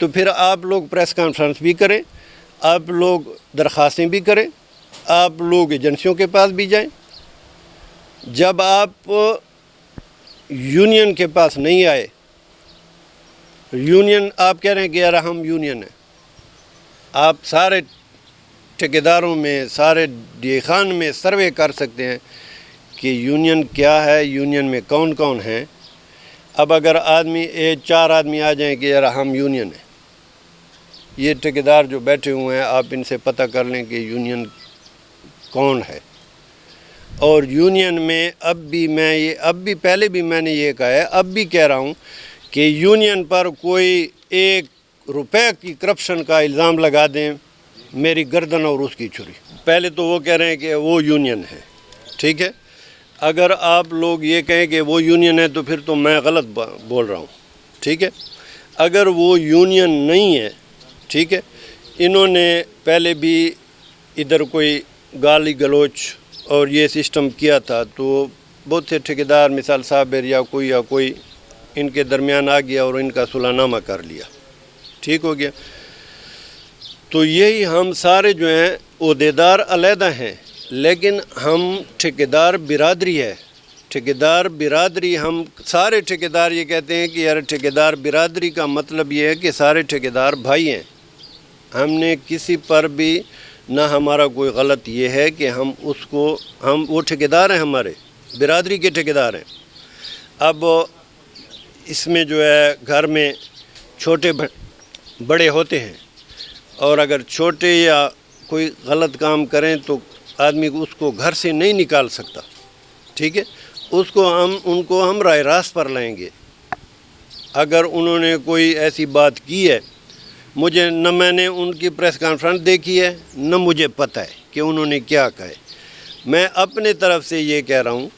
تو پھر آپ لوگ پریس کانفرنس بھی کریں، آپ لوگ درخواستیں بھی کریں، آپ لوگ ایجنسیوں کے پاس بھی جائیں۔ جب آپ یونین کے پاس نہیں آئے، یونین آپ کہہ رہے ہیں کہ یار ہم یونین ہیں، آپ سارے ٹھیکیداروں میں، سارے دیخان میں سروے کر سکتے ہیں کہ یونین کیا ہے، یونین میں کون کون ہیں۔ اب اگر چار آدمی آ جائیں کہ یار ہم یونین ہیں، یہ ٹھیکیدار جو بیٹھے ہوئے ہیں آپ ان سے پتہ کر لیں کہ یونین کون ہے۔ اور یونین میں اب بھی پہلے بھی میں نے یہ کہا ہے، اب بھی کہہ رہا ہوں کہ یونین پر کوئی 1 روپے کی کرپشن کا الزام لگا دیں، میری گردن اور اس کی چھری۔ پہلے تو وہ کہہ رہے ہیں کہ وہ یونین ہے، ٹھیک ہے۔ اگر آپ لوگ یہ کہیں کہ وہ یونین ہے تو پھر تو میں غلط بول رہا ہوں، ٹھیک ہے۔ اگر وہ یونین نہیں ہے، ٹھیک ہے، انہوں نے پہلے بھی ادھر کوئی گالی گلوچ اور یہ سسٹم کیا تھا، تو بہت سے ٹھیکیدار مثال صابر یا کوئی ان کے درمیان آ گیا اور ان کا صلح نامہ کر لیا، ٹھیک ہو گیا۔ تو یہی ہم سارے جو ہیں عہدیدار علیحدہ ہیں، لیکن ہم ٹھیکیدار برادری ہے۔ ٹھیکیدار برادری، ہم سارے ٹھیکیدار یہ کہتے ہیں کہ یار ٹھیکیدار برادری کا مطلب یہ ہے کہ سارے ٹھیکیدار بھائی ہیں۔ ہم نے کسی پر بھی نہ ہمارا کوئی غلط یہ ہے کہ ہم وہ ٹھیکیدار ہیں، ہمارے برادری کے ٹھیکیدار ہیں۔ اب اس میں جو ہے گھر میں چھوٹے بڑے ہوتے ہیں، اور اگر چھوٹے یا کوئی غلط کام کریں تو آدمی اس کو گھر سے نہیں نکال سکتا، ٹھیک ہے۔ ان کو ہم رائے راست پر لائیں گے۔ اگر انہوں نے کوئی ایسی بات کی ہے، نہ میں نے ان کی پریس کانفرنس دیکھی ہے، نہ مجھے پتہ ہے کہ انہوں نے کیا کہا ہے۔ میں اپنے طرف سے یہ کہہ رہا ہوں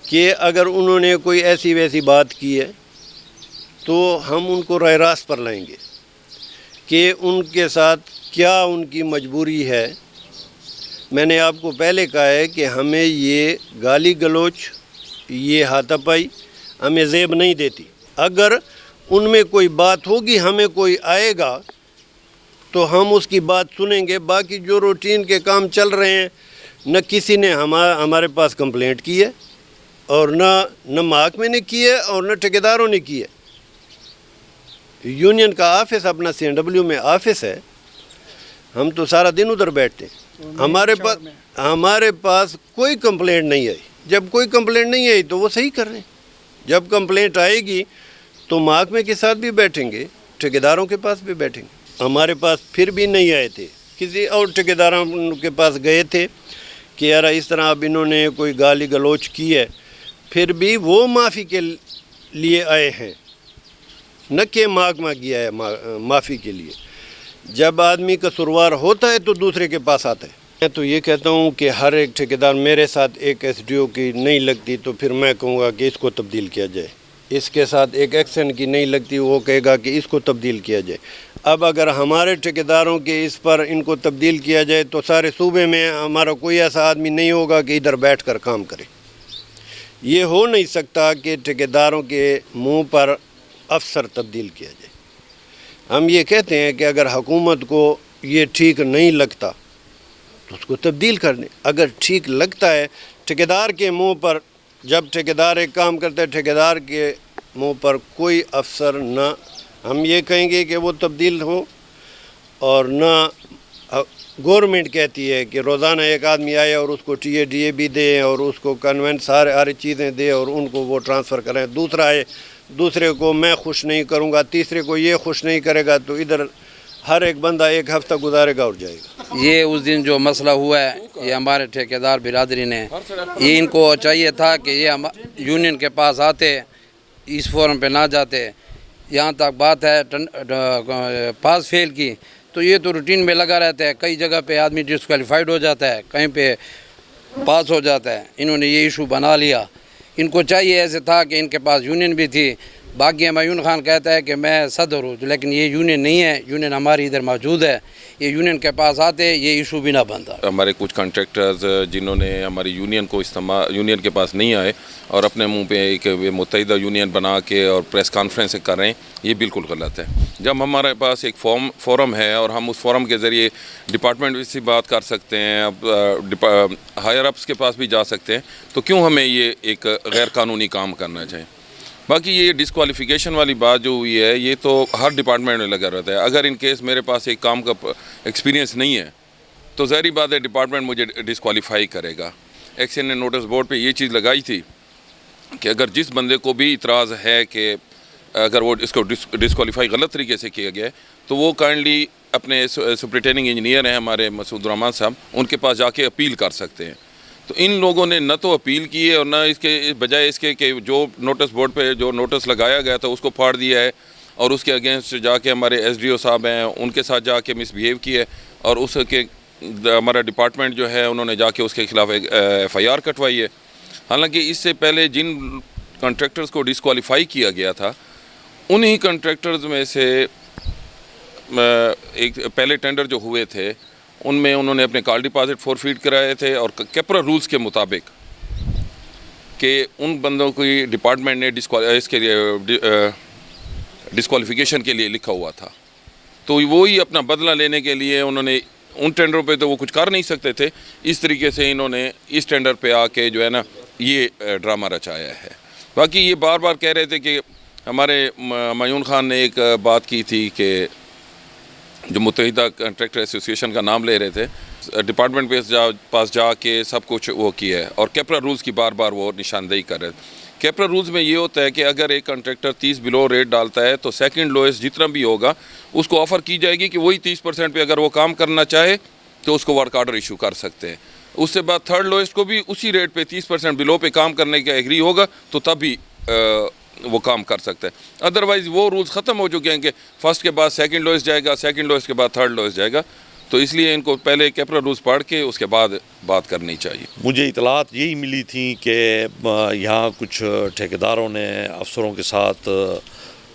کہ اگر انہوں نے کوئی ایسی ویسی بات کی ہے تو ہم ان کو رائے راست پر لائیں گے کہ ان کے ساتھ کیا ان کی مجبوری ہے۔ میں نے آپ کو پہلے کہا ہے کہ ہمیں یہ گالی گلوچ، یہ ہاتھا پائی ہمیں زیب نہیں دیتی۔ اگر ان میں کوئی بات ہوگی، ہمیں کوئی آئے گا تو ہم اس کی بات سنیں گے۔ باقی جو روٹین کے کام چل رہے ہیں، نہ کسی نے ہمارے پاس کمپلینٹ کی ہے، اور نہ محکمے نے کی ہے، اور نہ ٹھیکیداروں نے کی ہے۔ یونین کا آفس اپنا CNW میں آفس ہے، ہم تو سارا دن ادھر بیٹھتے ہیں۔ ہمارے پاس کوئی کمپلینٹ نہیں آئی۔ جب کوئی کمپلینٹ نہیں آئی تو وہ صحیح کر رہے ہیں۔ جب کمپلینٹ آئے گی تو محکمے کے ساتھ بھی بیٹھیں گے، ٹھیکیداروں کے پاس بھی بیٹھیں گے۔ ہمارے پاس پھر بھی نہیں آئے تھے، کسی اور ٹھیکیداروں کے پاس گئے تھے کہ یار اس طرح اب انہوں نے کوئی گالی گلوچ کی ہے، پھر بھی وہ معافی کے لیے آئے ہیں، نہ کہ محکمہ کیا ہے معافی کے لیے۔ جب آدمی قصوروار ہوتا ہے تو دوسرے کے پاس آتا ہے۔ میں تو یہ کہتا ہوں کہ ہر ایک ٹھیکیدار، میرے ساتھ ایک SDO کی نہیں لگتی تو پھر میں کہوں گا کہ اس کو تبدیل کیا جائے، اس کے ساتھ ایک ایکشن کی نہیں لگتی، وہ کہے گا کہ اس کو تبدیل کیا جائے۔ اب اگر ہمارے ٹھیکیداروں کے اس پر ان کو تبدیل کیا جائے تو سارے صوبے میں ہمارا کوئی ایسا آدمی نہیں ہوگا کہ ادھر بیٹھ کر کام کرے۔ یہ ہو نہیں سکتا کہ ٹھیکیداروں کے منہ پر افسر تبدیل کیا جائے۔ ہم یہ کہتے ہیں کہ اگر حکومت کو یہ ٹھیک نہیں لگتا تو اس کو تبدیل کر دیں۔ اگر ٹھیک لگتا ہے ٹھیکیدار کے منہ پر، جب ٹھیکیدار ایک کام کرتا ہے ٹھیکیدار کے منہ پر کوئی افسر، نہ ہم یہ کہیں گے کہ وہ تبدیل ہو، اور نہ گورنمنٹ کہتی ہے کہ روزانہ ایک آدمی آئے اور اس کو DA دے اور اس کو کنوینٹ ساری چیزیں دے اور ان کو وہ ٹرانسفر کریں۔ دوسرا آئے، دوسرے کو میں خوش نہیں کروں گا، تیسرے کو یہ خوش نہیں کرے گا، تو ادھر ہر ایک بندہ ایک ہفتہ گزارے گا اور جائے گا۔ یہ اس دن جو مسئلہ ہوا ہے، یہ ہمارے ٹھیکیدار برادری نے، یہ ان کو چاہیے تھا کہ یہ یونین کے پاس آتے، اس فورم پہ نہ جاتے۔ یہاں تک بات ہے پاس فیل کی، تو یہ تو روٹین میں لگا رہتا ہے، کئی جگہ پہ آدمی ڈسکوالیفائڈ ہو جاتا ہے، کہیں پہ پاس ہو جاتا ہے۔ انہوں نے یہ ایشو بنا لیا۔ ان کو چاہیے ایسے تھا کہ ان کے پاس یونین بھی تھی باقی ہمایون خان کہتا ہے کہ میں صدر ہوں، لیکن یہ یونین نہیں ہے، یونین ہماری ادھر موجود ہے، یہ یونین کے پاس آتے یہ ایشو بھی نہ بنتا۔ ہمارے کچھ کنٹریکٹرز جنہوں نے ہماری یونین کو یونین کے پاس نہیں آئے اور اپنے منہ پہ ایک متحدہ یونین بنا کے اور پریس کانفرنس کر رہے ہیں، یہ بالکل غلط ہے۔ جب ہمارے پاس ایک فورم ہے اور ہم اس فورم کے ذریعے ڈپارٹمنٹ سے بات کر سکتے ہیں، اب ہائر اپس کے پاس بھی جا سکتے ہیں، تو کیوں ہمیں یہ ایک غیر قانونی کام کرنا چاہیے؟ باقی یہ ڈسکوالیفیکیشن والی بات جو ہوئی ہے، یہ تو ہر ڈپارٹمنٹ میں لگا رہتا ہے۔ اگر ان کیس میرے پاس ایک کام کا ایکسپیرینس نہیں ہے تو ظاہری بات ہے ڈپارٹمنٹ مجھے ڈسکوالیفائی کرے گا۔ ایکسن نے نوٹس بورڈ پہ یہ چیز لگائی تھی کہ اگر جس بندے کو بھی اعتراض ہے کہ اگر وہ اس کو ڈسکوالیفائی غلط طریقے سے کیا گیا ہے تو وہ کائنڈلی اپنے سپرنٹینڈنگ انجینئر ہیں ہمارے مسعود الرحمان صاحب، ان کے پاس جا کے اپیل کر سکتے ہیں۔ تو ان لوگوں نے نہ تو اپیل کی ہے اور نہ اس کے بجائے اس کے کہ جو نوٹس بورڈ پہ جو نوٹس لگایا گیا تھا اس کو پھاڑ دیا ہے اور اس کے اگینسٹ جا کے ہمارے ایس ڈی او صاحب ہیں ان کے ساتھ جا کے مس بیہیو کی ہے، اور اس کے ہمارا ڈپارٹمنٹ جو ہے انہوں نے جا کے اس کے خلاف ایف آئی آر کٹوائی ہے۔ حالانکہ اس سے پہلے جن کنٹریکٹرز کو ڈسکوالیفائی کیا گیا تھا انہی کنٹریکٹرز میں سے ایک پہلے ٹینڈر جو ہوئے تھے ان میں انہوں نے اپنے کال ڈپازٹ فورفیٹ کرائے تھے، اور کیپرا رولز کے مطابق کہ ان بندوں کو ڈپارٹمنٹ نے اس کے ڈسکوالیفیکیشن کے لیے لکھا ہوا تھا، تو وہی اپنا بدلہ لینے کے لیے انہوں نے ان ٹینڈروں پہ تو وہ کچھ کر نہیں سکتے تھے، اس طریقے سے انہوں نے اس ٹینڈر پہ آ کے جو ہے نا یہ ڈرامہ رچایا ہے۔ باقی یہ بار بار کہہ رہے تھے کہ ہمارے ہمایون خان نے ایک بات کی تھی کہ جو متحدہ کنٹریکٹر ایسوسیشن کا نام لے رہے تھے، ڈپارٹمنٹ پہ پاس جا کے سب کچھ وہ کیا ہے، اور کیپرا رولز کی بار بار وہ نشاندہی کر رہے تھے۔ کیپرا رولز میں یہ ہوتا ہے کہ اگر ایک کنٹریکٹر 30 بلو ریٹ ڈالتا ہے تو سیکنڈ لوئسٹ جتنا بھی ہوگا اس کو آفر کی جائے گی کہ وہی 30% پہ اگر وہ کام کرنا چاہے تو اس کو ورک آرڈر ایشو کر سکتے ہیں۔ اس سے بعد تھرڈ لوئسٹ کو بھی اسی ریٹ پہ 30% بلو پہ کام کرنے کا ایگری ہوگا تو تب بھی وہ کام کر سکتا ہے۔ ادروائز وہ رولز ختم ہو چکے ہیں کہ فرسٹ کے بعد سیکنڈ لوئسٹ جائے گا، سیکنڈ لوئسٹ کے بعد تھرڈ لوئسٹ جائے گا، تو اس لیے ان کو پہلے کیپرا رولز پڑھ کے اس کے بعد بات کرنی چاہیے۔ مجھے اطلاعات یہی ملی تھیں کہ یہاں کچھ ٹھیکیداروں نے افسروں کے ساتھ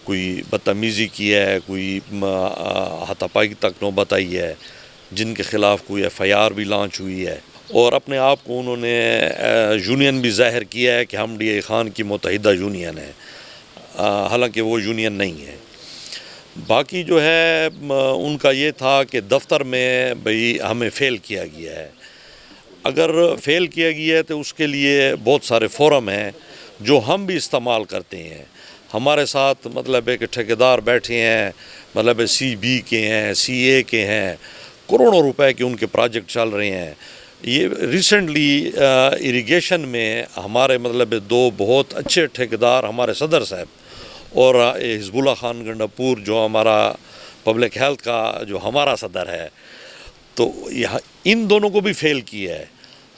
کوئی بدتمیزی کی ہے، کوئی ہاتھا پائی تک نوبت آئی ہے، جن کے خلاف کوئی ایف آئی آر بھی لانچ ہوئی ہے، اور اپنے آپ کو انہوں نے یونین بھی ظاہر کیا ہے کہ ہم ڈی اے خان کی متحدہ یونین ہے، حالانکہ وہ یونین نہیں ہے۔ باقی جو ہے ان کا یہ تھا کہ دفتر میں بھئی ہمیں فیل کیا گیا ہے۔ اگر فیل کیا گیا ہے تو اس کے لیے بہت سارے فورم ہیں جو ہم بھی استعمال کرتے ہیں۔ ہمارے ساتھ مطلب ہے کہ ٹھیکیدار بیٹھے ہیں، مطلب سی بی کے ہیں، سی اے کے ہیں، کروڑوں روپے کے ان کے پروجیکٹ چل رہے ہیں۔ یہ ریسنٹلی اریگیشن میں ہمارے مطلب دو بہت اچھے ٹھیکیدار ہمارے صدر صاحب اور حزب اللہ خان گنڈاپور جو ہمارا پبلک ہیلتھ کا جو ہمارا صدر ہے، تو ان دونوں کو بھی فیل کیا ہے۔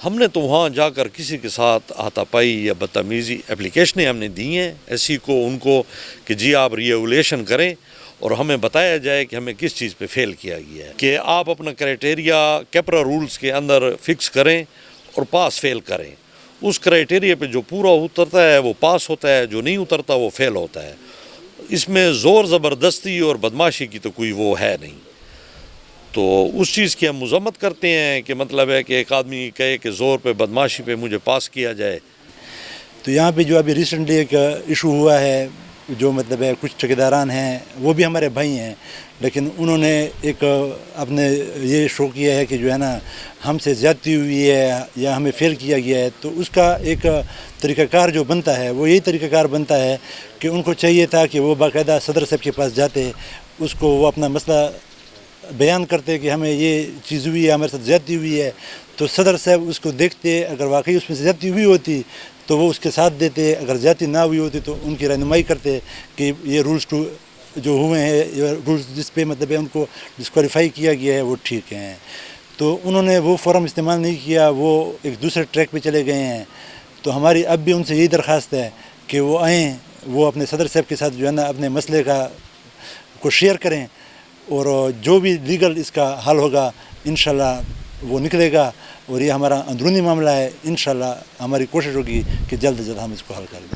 ہم نے تو وہاں جا کر کسی کے ساتھ ہاتھا پائی یا بدتمیزی اپلیکیشنیں ہم نے دی ہیں ایسی کو ان کو کہ جی آپ ریگولیشن کریں اور ہمیں بتایا جائے کہ ہمیں کس چیز پہ فیل کیا گیا ہے، کہ آپ اپنا کرائٹیریا کیپرا رولز کے اندر فکس کریں اور پاس فیل کریں۔ اس کرائٹیریا پہ جو پورا اترتا ہے وہ پاس ہوتا ہے، جو نہیں اترتا وہ فیل ہوتا ہے۔ اس میں زور زبردستی اور بدماشی کی تو کوئی وہ ہے نہیں۔ تو اس چیز کی ہم مذمت کرتے ہیں کہ مطلب ہے کہ ایک آدمی کہے کہ زور پہ بدماشی پہ مجھے پاس کیا جائے۔ تو یہاں پہ جو ابھی ریسنٹلی ایک ایشو ہوا ہے، جو مطلب ہے کچھ ٹھیکیداران ہیں وہ بھی ہمارے بھائی ہیں، لیکن انہوں نے ایک اپنے یہ شو کیا ہے کہ جو ہے نا ہم سے زیادتی ہوئی ہے یا ہمیں فیل کیا گیا ہے، تو اس کا ایک طریقہ کار جو بنتا ہے وہ یہی طریقہ کار بنتا ہے کہ ان کو چاہیے تھا کہ وہ باقاعدہ صدر صاحب کے پاس جاتے، اس کو وہ اپنا مسئلہ بیان کرتے کہ ہمیں یہ چیز ہوئی ہے، ہمارے ساتھ زیادتی ہوئی ہے، تو صدر صاحب اس کو دیکھتے، اگر واقعی اس میں سے زیادتی ہوئی ہوتی تو وہ اس کے ساتھ دیتے، اگر زیادتی نہ ہوئی ہوتی تو ان کی رہنمائی کرتے کہ یہ رولز جو ہوئے ہیں، یہ رولز جس پہ مطلب ہے ان کو ڈسکوالیفائی کیا گیا ہے وہ ٹھیک ہیں۔ تو انہوں نے وہ فورم استعمال نہیں کیا، وہ ایک دوسرے ٹریک پہ چلے گئے ہیں۔ تو ہماری اب بھی ان سے یہی درخواست ہے کہ وہ آئیں، وہ اپنے صدر صاحب کے ساتھ جو ہے نا اپنے مسئلے کو شیئر کریں، اور جو بھی لیگل اس کا حل ہوگا انشاءاللہ وہ نکلے گا، اور یہ ہمارا اندرونی معاملہ ہے، انشاءاللہ ہماری کوشش ہوگی کہ جلد از جلد ہم اس کو حل کر دیں۔